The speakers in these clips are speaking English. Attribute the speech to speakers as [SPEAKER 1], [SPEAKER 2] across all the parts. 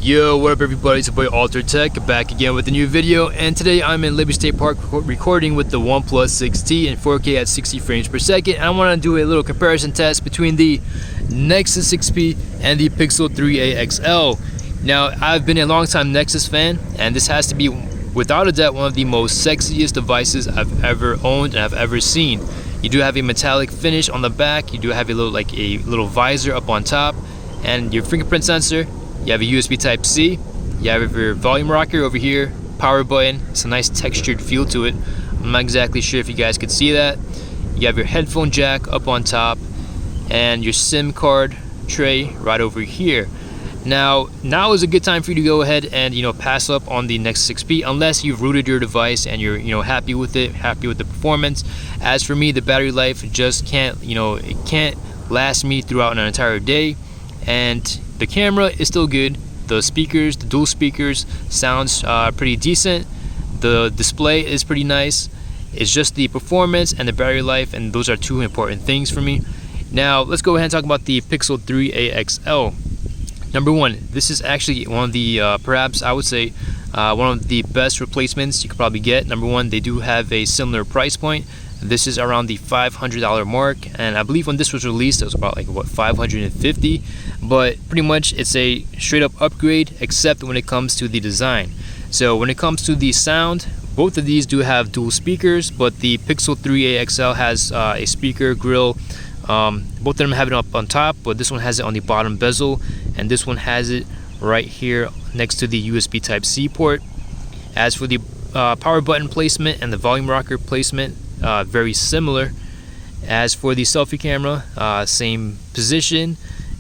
[SPEAKER 1] Yo, what up everybody, it's your boy Altered Tech, back again with a new video, and today I'm in Liberty State Park recording with the OnePlus 6T in 4K at 60 frames per second, and I want to do a little comparison test between the Nexus 6P and the Pixel 3a XL. Now, I've been a long-time Nexus fan, and this has to be without a doubt one of the most sexiest devices I've ever owned and I've ever seen. You do have a metallic finish on the back, you do have a little visor up on top, and your fingerprint sensor. You have a USB Type-C, you have your volume rocker over here, power button. It's a nice textured feel to it. I'm not exactly sure if you guys could see that. You have your headphone jack up on top, and your SIM card tray right over here. Now is a good time for you to go ahead and pass up on the Nexus 6P unless you've rooted your device and you're happy with it, happy with the performance. As for me, the battery life just can't it can't last me throughout an entire day, and the camera is still good. The speakers, the dual speakers, sounds pretty decent. The display is pretty nice. It's just the performance and the battery life, and those are two important things for me. Now let's go ahead and talk about the Pixel 3a XL. Number one, this is actually one of the perhaps I would say one of the best replacements you could probably get. Number one, they do have a similar price point. This is around the $500 mark, and I believe when this was released it was about like $550, but pretty much it's a straight up upgrade except when it comes to the design. So when it comes to the sound, both of these do have dual speakers, but the Pixel 3a XL has a speaker grill. Both of them have it up on top, but this one has it on the bottom bezel, and this one has it right here next to the USB Type-C port. As for the power button placement and the volume rocker placement, very similar. As for the selfie camera, same position,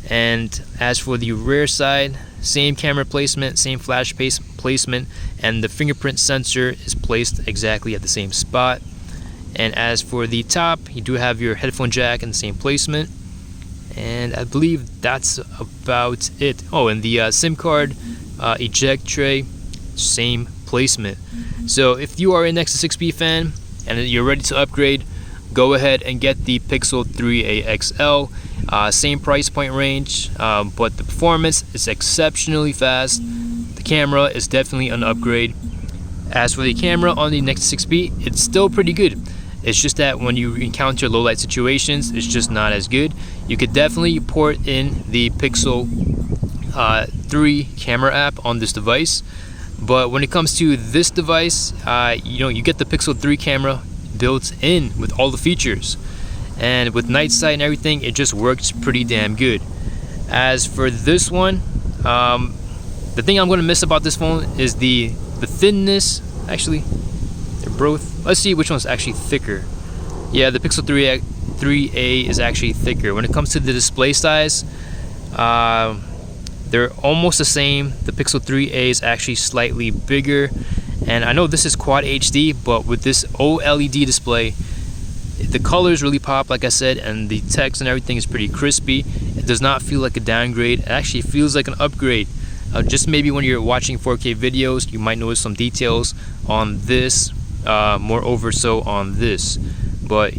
[SPEAKER 1] and as for the rear side, same camera placement, same flash placement, and the fingerprint sensor is placed exactly at the same spot. And as for the top, you do have your headphone jack in the same placement, and I believe that's about it. Oh, and the SIM card eject tray, same placement. So if you are a Nexus 6P fan and you're ready to upgrade, go ahead and get the Pixel 3a XL. Same price point range, but the performance is exceptionally fast. The camera is definitely an upgrade. As for the camera on the Nexus 6P, it's still pretty good. It's just that when you encounter low light situations, it's just not as good. You could definitely port in the Pixel 3 camera app on this device. But when it comes to this device, you get the Pixel 3 camera built in with all the features, and with night sight and everything, it just works pretty damn good. As for this one, the thing I'm going to miss about this phone is the thinness. Actually, they're both. Let's see which one's actually thicker. Yeah, the Pixel 3a is actually thicker. When it comes to the display size, they're almost the same. The Pixel 3a is actually slightly bigger, and I know this is Quad HD, but with this OLED display, the colors really pop, like I said, and the text and everything is pretty crispy. It does not feel like a downgrade. It actually feels like an upgrade. Just maybe when you're watching 4K videos, you might notice some details on this, moreover so on this. But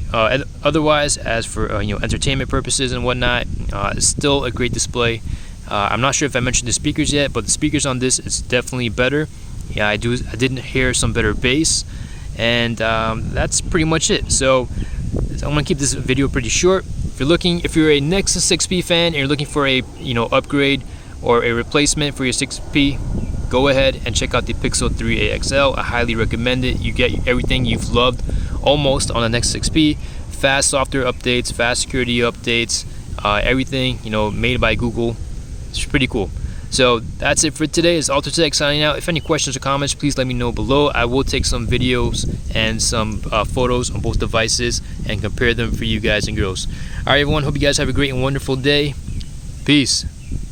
[SPEAKER 1] otherwise, as for entertainment purposes and whatnot, it's still a great display. I'm not sure if I mentioned the speakers yet, but the speakers on this is definitely better. Yeah, I didn't hear some better bass, and that's pretty much it. So I'm gonna keep this video pretty short. If you're a Nexus 6P fan and you're looking for a upgrade or a replacement for your 6P, go ahead and check out the Pixel 3a XL. I highly recommend it. You get everything you've loved almost on the Nexus 6P. Fast software updates, fast security updates, everything made by Google. It's pretty cool. So that's it for today. It's Altered Tech signing out. If any questions or comments, please let me know below. I will take some videos and some photos on both devices and compare them for you guys and girls. Alright everyone, hope you guys have a great and wonderful day. Peace.